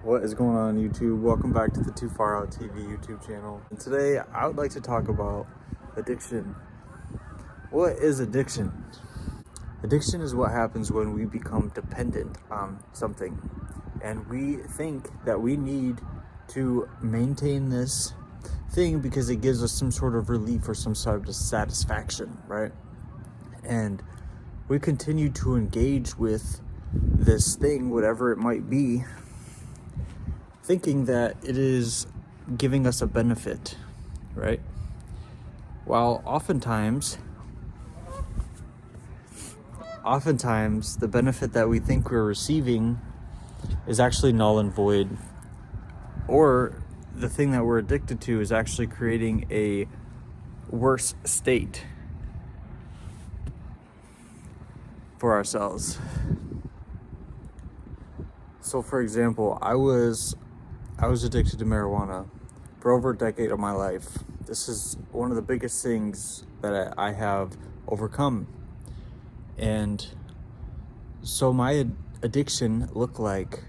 What is going on YouTube? Welcome back to the Too Far Out TV YouTube channel. And today I would like to talk about addiction. What is addiction? Addiction is what happens when we become dependent on something and we think that we need to maintain this thing because it gives us some sort of relief or some sort of satisfaction, right? And we continue to engage with this thing, whatever it might be, thinking that it is giving us a benefit, right? While oftentimes the benefit that we think we're receiving is actually null and void, or the thing that we're addicted to is actually creating a worse state for ourselves. So for example, I was addicted to marijuana for over a decade of my life. This is one of the biggest things that I have overcome. And so my addiction looked like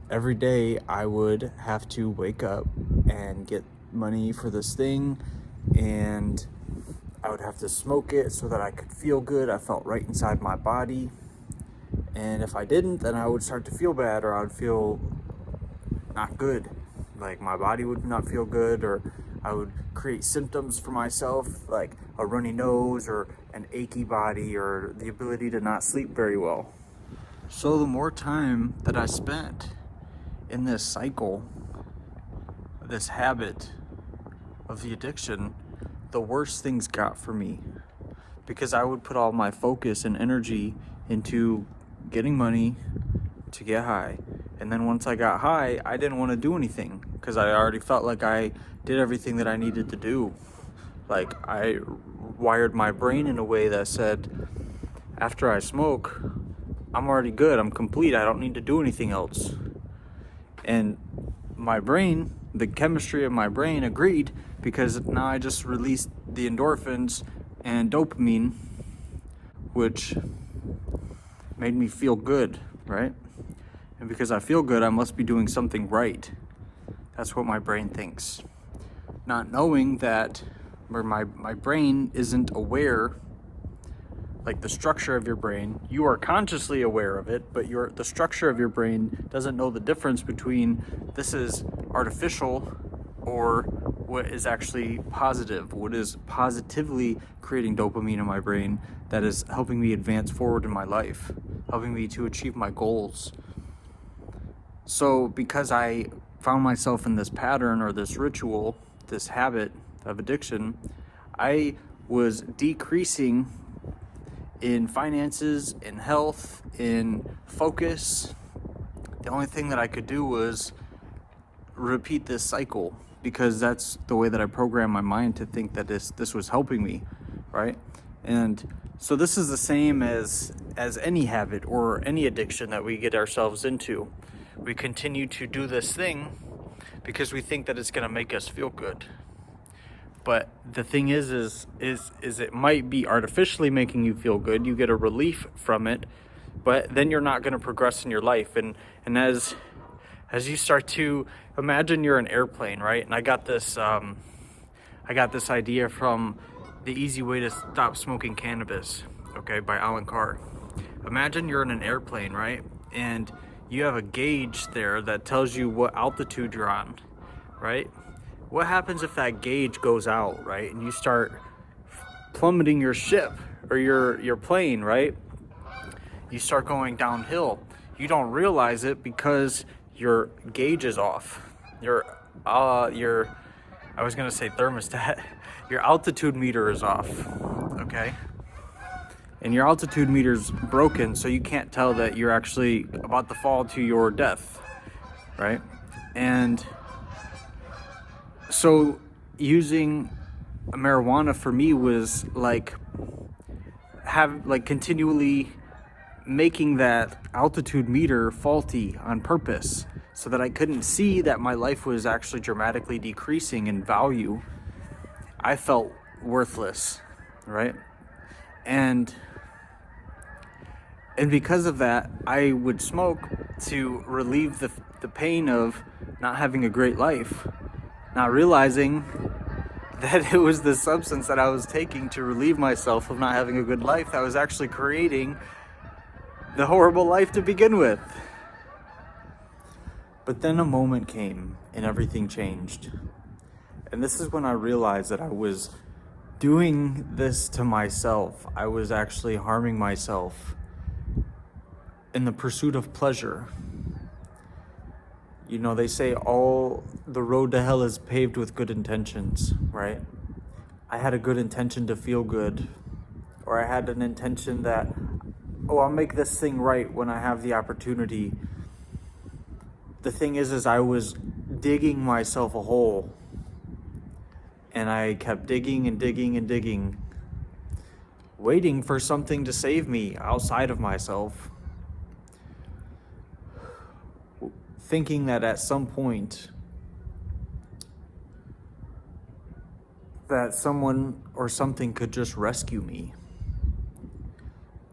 every day I would have to wake up and get money for this thing, and I would have to smoke it so that I could feel good. I felt right inside my body. And if I didn't, then I would start to feel bad, or I would feel not good. Like my body would not feel good, or I would create symptoms for myself, like a runny nose or an achy body or the ability to not sleep very well. So the more time that I spent in this cycle, this habit of the addiction, the worse things got for me, because I would put all my focus and energy into getting money to get high. And then once I got high, I didn't want to do anything because I already felt like I did everything that I needed to do. Like I wired my brain in a way that said, after I smoke, I'm already good, I'm complete, I don't need to do anything else. And my brain, the chemistry of my brain agreed, because now I just released the endorphins and dopamine, which made me feel good, right? And because I feel good, I must be doing something right. That's what my brain thinks. Not knowing that my brain isn't aware, like the structure of your brain, you are consciously aware of it, but the structure of your brain doesn't know the difference between this is artificial or what is actually positive, what is positively creating dopamine in my brain that is helping me advance forward in my life, helping me to achieve my goals. So because I found myself in this pattern or this ritual, this habit of addiction, I was decreasing in finances, in health, in focus. The only thing that I could do was repeat this cycle, because that's the way that I programmed my mind to think that this was helping me, right? And so this is the same as any habit or any addiction that we get ourselves into. We continue to do this thing because we think that it's going to make us feel good. But the thing is it might be artificially making you feel good. You get a relief from it, but then you're not going to progress in your life. And as you start to imagine you're an airplane, right? And I got this idea from The Easy Way to Stop Smoking Cannabis, okay, by Alan Carr. Imagine you're in an airplane, right? And you have a gauge there that tells you what altitude you're on, right? What happens if that gauge goes out, right? And you start plummeting your ship or your plane, right? You start going downhill. You don't realize it because your gauge is off. Your I was gonna say thermostat. Your altitude meter is off, okay? And your altitude meter's broken, so you can't tell that you're actually about to fall to your death, right? And so using marijuana for me was like continually making that altitude meter faulty on purpose, so that I couldn't see that my life was actually dramatically decreasing in value. I felt worthless, right? And And because of that, I would smoke to relieve the pain of not having a great life, not realizing that it was the substance that I was taking to relieve myself of not having a good life that was actually creating the horrible life to begin with. But then a moment came and everything changed. And this is when I realized that I was doing this to myself. I was actually harming myself in the pursuit of pleasure. You know, they say all the road to hell is paved with good intentions, right? I had a good intention to feel good, or I had an intention that, oh, I'll make this thing right when I have the opportunity. The thing is I was digging myself a hole, and I kept digging and digging and digging, waiting for something to save me outside of myself, thinking that at some point that someone or something could just rescue me.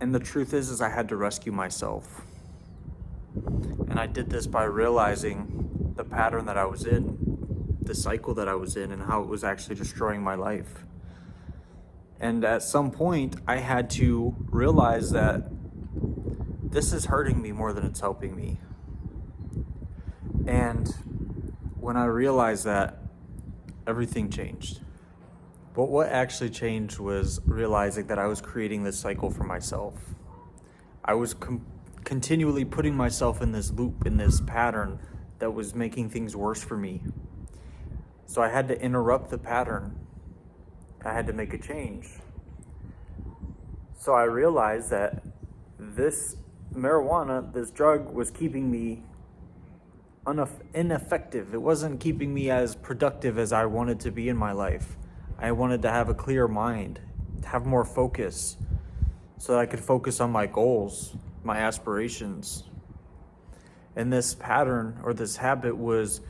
And the truth is I had to rescue myself. And I did this by realizing the pattern that I was in, the cycle that I was in, and how it was actually destroying my life. And at some point, I had to realize that this is hurting me more than it's helping me. And when I realized that, everything changed. But what actually changed was realizing that I was creating this cycle for myself. I was continually putting myself in this loop, in this pattern that was making things worse for me. So I had to interrupt the pattern. I had to make a change. So I realized that this marijuana, this drug, was keeping me ineffective. It wasn't keeping me as productive as I wanted to be in my life. I wanted to have a clear mind, to have more focus, so that I could focus on my goals, my aspirations. And this pattern or this habit was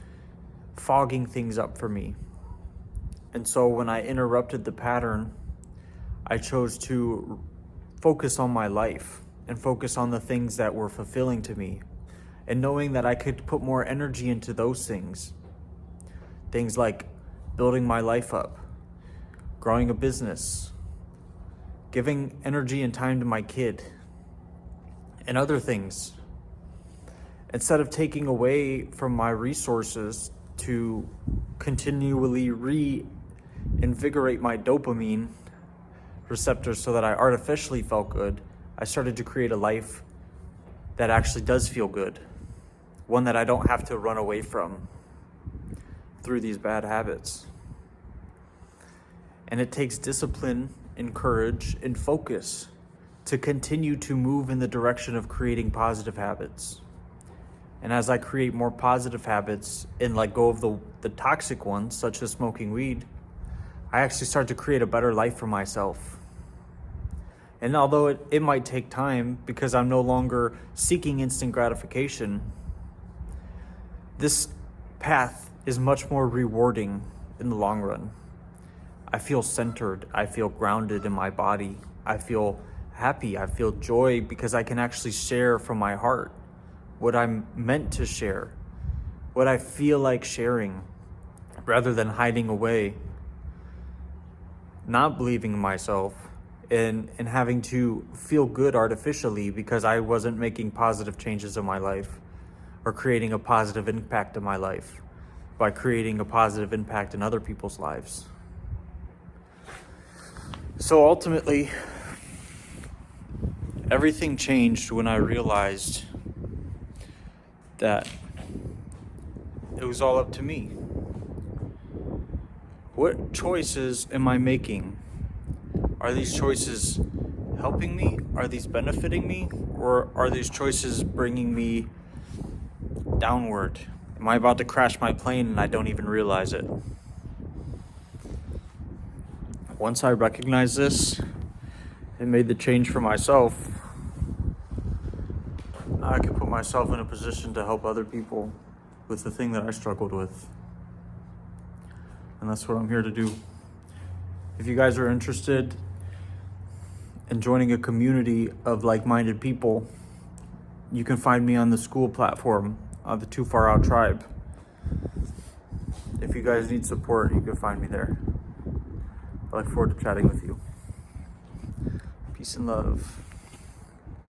fogging things up for me. And so when I interrupted the pattern, I chose to focus on my life and focus on the things that were fulfilling to me. And knowing that I could put more energy into those things. Things like building my life up, growing a business, giving energy and time to my kid, and other things. Instead of taking away from my resources to continually reinvigorate my dopamine receptors so that I artificially felt good, I started to create a life that actually does feel good. One that I don't have to run away from through these bad habits. And it takes discipline and courage and focus to continue to move in the direction of creating positive habits. And as I create more positive habits and let go of the toxic ones, such as smoking weed, I actually start to create a better life for myself. And although it might take time because I'm no longer seeking instant gratification, this path is much more rewarding in the long run. I feel centered. I feel grounded in my body. I feel happy. I feel joy because I can actually share from my heart what I'm meant to share, what I feel like sharing, rather than hiding away, not believing in myself, and having to feel good artificially because I wasn't making positive changes in my life or creating a positive impact in my life by creating a positive impact in other people's lives. So ultimately, everything changed when I realized that it was all up to me. What choices am I making? Are these choices helping me? Are these benefiting me? Or are these choices bringing me downward? Am I about to crash my plane and I don't even realize it? Once I recognized this and made the change for myself, now I can put myself in a position to help other people with the thing that I struggled with. And that's what I'm here to do. If you guys are interested and joining a community of like-minded people, you can find me on the Skool platform, the Too Far Out Tribe. If you guys need support, you can find me there. I look forward to chatting with you. Peace and love.